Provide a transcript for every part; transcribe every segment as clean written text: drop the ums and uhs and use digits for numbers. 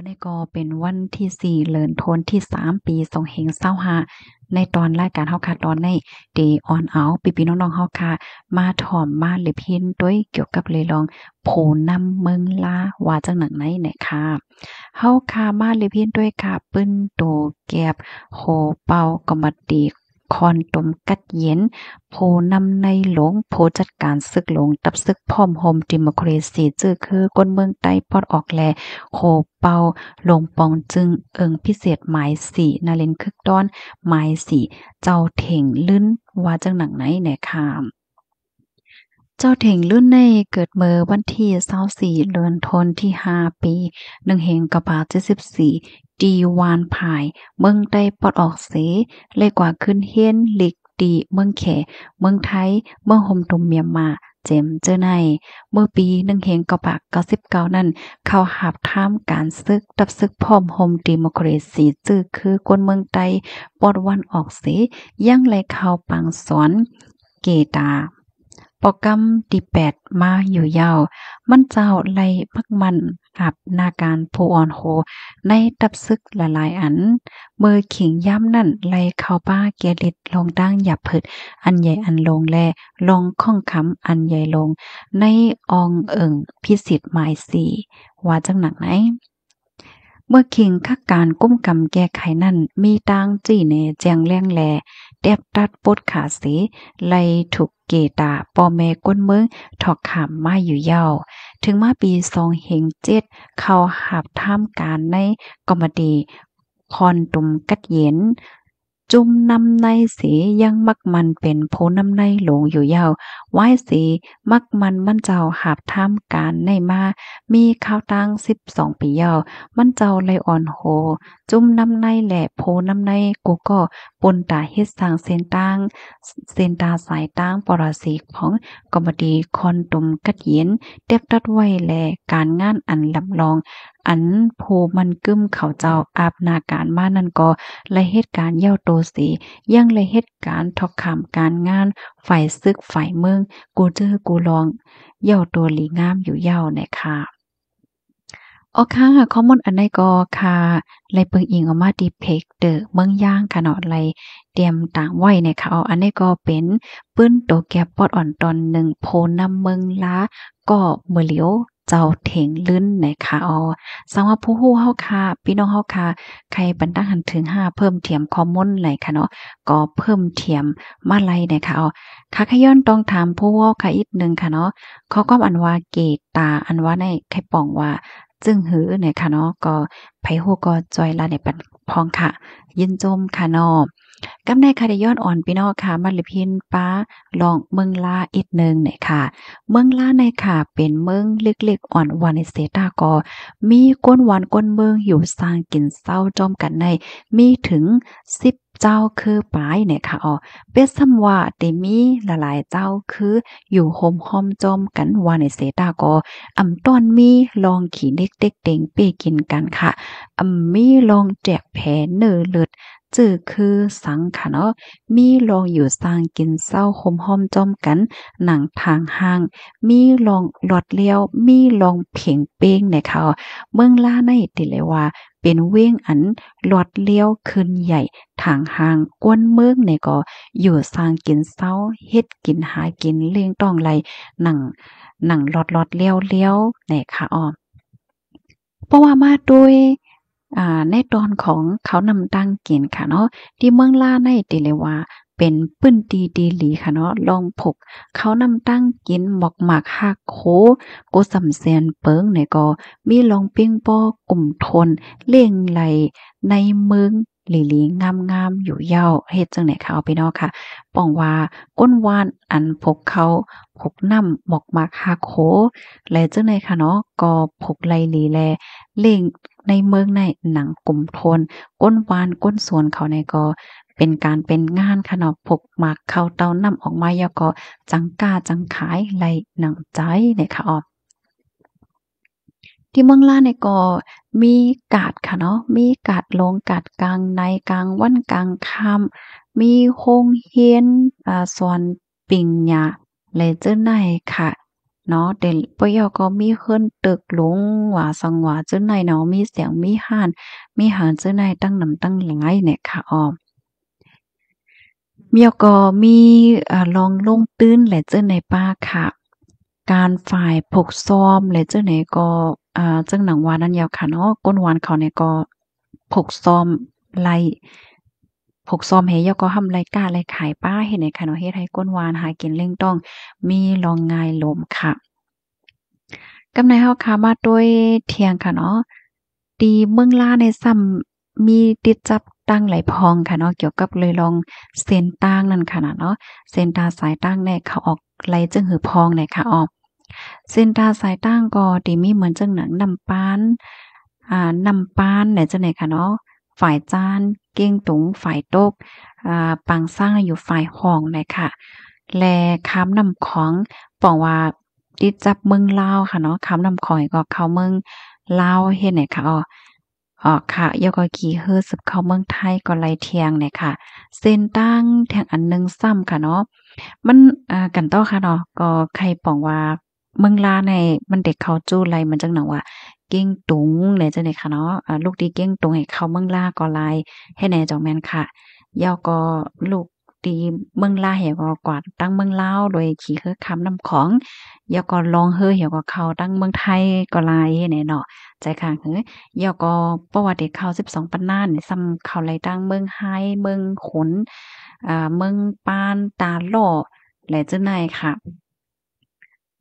อนี้ก็เป็นวันที่4เดือนธันวาคมที่3ปี2565ในตอนรายการเฮาค่ะตอนใน Day on Out พี่ๆน้องๆเฮาค่ะมาถ่อมมาหรือพินด้วยเกี่ยวกับเลยลองโผนำเมืองลาว่าจังหนังไหนเนี่ยค่ะเฮาค่ะมาหรือพินด้วยค่ะปึ้นโตแก็บโหเป่าก็มาตีคอนตมกัดเย็นโผนำในหลวงโผจัดการศึกหลวงตับศึกพร้อมโฮมดิโมคราซีจื้อคือกนเมืองใต้ปอดออกแลโหเป่าลงปองจึงเอิงพิเศษหมายสี่นาเลนคึกต้อนหมายสี่เจ้าเถ่งลื่นว่าจังหนังไหนแหน่ค่ะเจ้าเถ่งลื่นในเกิดเมื่อวันที่24เดือนธันวาคมที่5ปี1เฮงกะบา74ดีวานภายเมืองใต้ปลดออกเสเลยกว่าขึ้นเฮียนหลีกดีเมืองแขเมืองไทยเมืองโฮมตุมเมียนมาเจมเจอในเมื่อปี1เฮงกะบะ99นั้นเข้าหาบท่ามการศึกตับศึกพร้อมโฮมดิโมคราซีจื้อคือกวนเมืองใต้ปอดวันออกเสยังไหลเข้าปังสอนเกตาปอกำที่8มาอยู่ยาวมันเจ้าไล่พักมันหับนาการผู้อ่อนโหในตับซึกหลายๆอันเมื่อขิงย่ำนั่นไล่เข้าป้าเกลิดลงตั้งหยับผึดอันใหญ่อันลงแลลงข้องคำอันใหญ่ลงในอองเอิงพิสิทธิ์หมายสี่ว่าจังหนักไหนเมื่อคิงคักการก้มกำแก้ไขนั่นมีตางจี้เนแจงแรงแลแดบตัดปดขาสีไลถูกเกตาปอแม่ก้นเมืองถอกขามมาอยู่ยาวถึงมาปี2เฮง7เข้าหับท่ามการในกอมดีคอนตุมกัดเย็นจุ่มนำในสียังมักมันเป็นโพนำในหลงอยู่ยาวไว้สีมักมันเจ้าหับท่ามการในมามีข้าวตั้ง12ปียาวมันเจ้าไลอ่อนโหจุ่มนำในแหละโพนำในกูก็ปนตาเฮ็ดสร้างเส้นตั้งเส้นตาสายตั้งปรสิกของกบดีคอนตุมกัดเย็นเต็บตัดไว้แลการงานอันลำลองอันภูมันกึ้มเขาเจ้าอาบนาการมานั่นก็และเหตุการณ์เย้าโตสียังและเหตุการณ์ทอกคำการงานฝ่ายซึกฝ่ายเมืองกูเจอกูลองเย้าตัวหลีงามอยู่เย้าเนี่ยค่ะอ๋อค่ะข้อมูลอันใดก็ค่ะไลเปิงอิงออกมาที่เพจเดอะเมืองย่างค่ะเนาะไลเตรียมต่างไว้เนี่ยค่ะอ๋ออันนี้ก็เป็นปื้นโตแกปอดอ่อนตอนหนึ่งโพนำเมืองล้าก็เมื่อเหลียวเจ้าเถงลื้นนะคะอ๋อสำหรับผู้ฮู้เฮาค่ะพี่น้องเฮาค่ะใครบันดังหันถึง5เพิ่มเทียมข้อมูลไหนค่ะเนาะก็เพิ่มเทียมมาไล่นะคะอ๋อค่ะขย้อนต้องถามผู้เว้าค่ะอีกหนึ่งค่ะเนาะเขาก็อันว่าเกตาอันว่าในไข่ป่องว่าจึงหือเนี่ยค่ะเนาะก็ไผฮู้ก็จอยลาในปันพองค่ะยินจมค่ะเนาะกำในค่ะได้ย้อนอ่อนพี่น้องค่ะมาลิพินป้าลองเมืองลาอีกหนึ่งเนี่ยค่ะเมืองลาในค่ะเป็นเมืองเล็กๆอ่อนวานในเซตาก็มีก้นหวานก้นเมืองอยู่สร้างกินเศร้าจอมกันในมีถึง10เจ้าคือปายเนี่ยค่ะอ๋อเป็นซ้ำว่าได้มีหลายๆเจ้าคืออยู่โฮมห้อมจอมกันว่าในเซตาก็ต้นมีลองขี่เด็กเด็กเต็งเป้กินกันค่ะมีลองแจกแผเนื้อเลือดจื้อคือสังค่ะเนาะมีลองอยู่สร้างกินเศร้าโฮมห้อมจอมกันหนังทางห้างมีลองหลอดเลี้ยวมีลองเพ่งเป้งเนี่ยค่ะเมืองล่าในติเลยว่าเป็นเว้งอันหลอดเลี้ยวขึ้นใหญ่ทางห้างกวนเมืองเนี่ยก็อยู่สร้างกินเศร้าเฮ็ดกินหากินเลี้ยงต้องไหลหนังหลอดเลี้ยวๆเนี่ยค่ะอ้อเพราะว่ามาด้วยในตอนของเขานำตั้งกินค่ะเนาะที่เมืองล่าในติเลยว่าเป็นปื้นตีดีหลีค่ะเนาะลองผกเขานำตั้งกินหมอกหมากฮักโคโกสำเสียนเปิงเนี่ยก็มีลองปิ้งป้อกลุ่มทนเลี่ยงไหลในเมืองหลีๆงามๆอยู่เย้าเฮ็ดจังไหนคะเอาพี่น้องค่ะป้องว่าก้นวานอันพกเขาพกน้ำหมอกหมากฮักโคและจังไหนคะเนาะก็พกไหลหลีแลเล่งในเมืองในหนังกลุ่มทนก้นวานก้นสวนเขาในก็เป็นการเป็นงานค่ะเนาะพกหมากเข้าเต้านำออกมาแล้วก็จังกล้าจังขายไหลหนังใจเนี่ยค่ะอ้อ ที่เมืองล่าเนี่ยก็มีกาดค่ะเนาะมีกาดลงกาดกลางในกลางวันกลางค่ำมีโรงเรียนสอนปิ่งหญ้าและเจ้าไหนค่ะ เนาะเดปยอก็มีขึ้นตึกหลงว่าสังว่าจื้อในเนาะมีเสียงมีห่านมีหานจื้อในตั้งนำตั้งหลายเนี่ยค่ะอ้อเมียก็มีลองลงตื้นแหละเจ้าในป้าค่ะการฝ่ายผกซ้อมแหละเจ้าไหนก็จังหนังวานั้นยาวค่ะเนาะก้นวานเขาเนี่ยก็ผกซ้อมไล่ผกซ้อมเฮยอก็ทำไรกล้าไรขายป้าเฮ็ดให้ค่ะเนาะเฮ็ดให้ก้นวานหากินเร่งต้องมีรองงายลมค่ะกำในเฮาค่ะมาด้วยเที่ยงค่ะเนาะตีเมืองลาในซ้ำมีติดจับตั้งหลายพองค่ะเนาะเกี่ยวกับเลยลองเส้นตั้งนั่นค่ะนะเนาะเส้นตาสายตั้งในเขาออกไหลจึงหือพองในค่ะออกเส้นตาสายตั้งก็ตีมีเหมือนจังหนังนำปานนำปานไหนจังไหนค่ะเนาะฝ่ายจานเก้งตุงฝ่ายตกปังสร้างอยู่ฝ่ายห้องเลยค่ะแลค้ำนำของบอกว่าติดจับเมืองลาวค่ะเนาะค้ำนำของก็เข้าเมืองลาวเฮ็ดไหนค่ะค่ะยกอกี่เฮือซึบเข้าเมืองไทยก็ไล่เทียงเนี่ยค่ะเส้นตั้งแท่งอันหนึงซ้ำค่ะเนาะมันกันต่อค่ะเนาะก็ใครป้องว่าเมืองลาในมันเด็กเขาจู้ไรมันจังหนังว่าเก้งตุงเนี่ยจังได๋ค่ะเนาะลูกดีเก้งตุงให้เข้าเมืองลาก็ไล่ให้แหน่จ่องแม่นค่ะยอก็ลูกตีเมืองลาเหี่ยก็กวาดตั้งเมืองลาวโดยขี่คือคำนำของยอก็ลองเฮอเหี่ยวก็เข้าตั้งเมืองไทยก็ไล่ให้แหน่เนาะใจข้างหือยอก็ประวัติเขา12ปันนานี่ซ้ำเขาไล่ตั้งเมืองไฮเมืองขนเมืองปานตาหล่อและจังได๋ค่ะ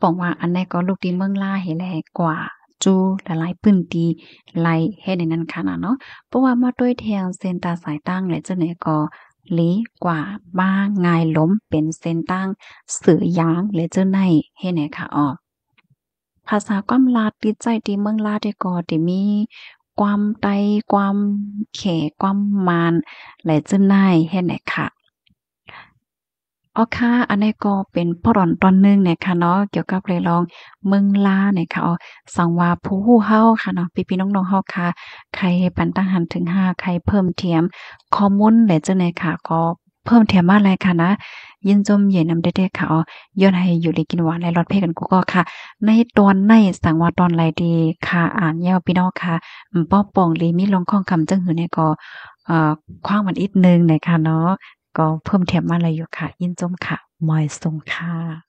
บอกว่าอันใดก็ลูกดีเมืองลาให้แลกว่าจูหลายๆพื้นที่ไล่เฮ็ดให้นั้นค่ะนะเนาะเพราะว่ามาด้วยแทงเส้นตาสายตั้งและจังได๋ก็หลีกว่ามาง่ายล้มเป็นเส้นตั้งสื่อยางและจังได๋เฮ็ดให้ค่ะอ้อ ภาษาความลาวติดใจที่เมืองลาวแต่ก็ที่มีความใต้ความแขความมานและจึงได้เฮ็ดให้ค่ะอ้อค่ะอันนี้ก็เป็นพอดอนตอนหนึ่งเนี่ยค่ะเนาะเกี่ยวกับเรื่องรองเมืองลาวเนี่ยค่ะสังว่าผู้ฮู้เฮาค่ะเนาะพี่ๆน้องๆเฮาค่ะใครปันตั้งหันถึง5ใครเพิ่มเติมข้อมูลและจังได๋ค่ะก็เพิ่มเติมมาเลยค่ะนะยินจมเย็นนำเด้ๆค่ะย้อนให้อยู่ได้กินหวานและรอดเพกันกูก็ค่ะในตอนในสังว่าตอนไรดีค่ะอ่านยาวพี่น้องค่ะป้อป่องลีมีลงข้องคำจังหือเนี่ยก็ขว้างมันอีกหนึ่งเนี่ยค่ะเนาะ ก็เพิ่มเติมมาเลยอยู่ค่ะยินจมค่ะมอยทรงค่ะ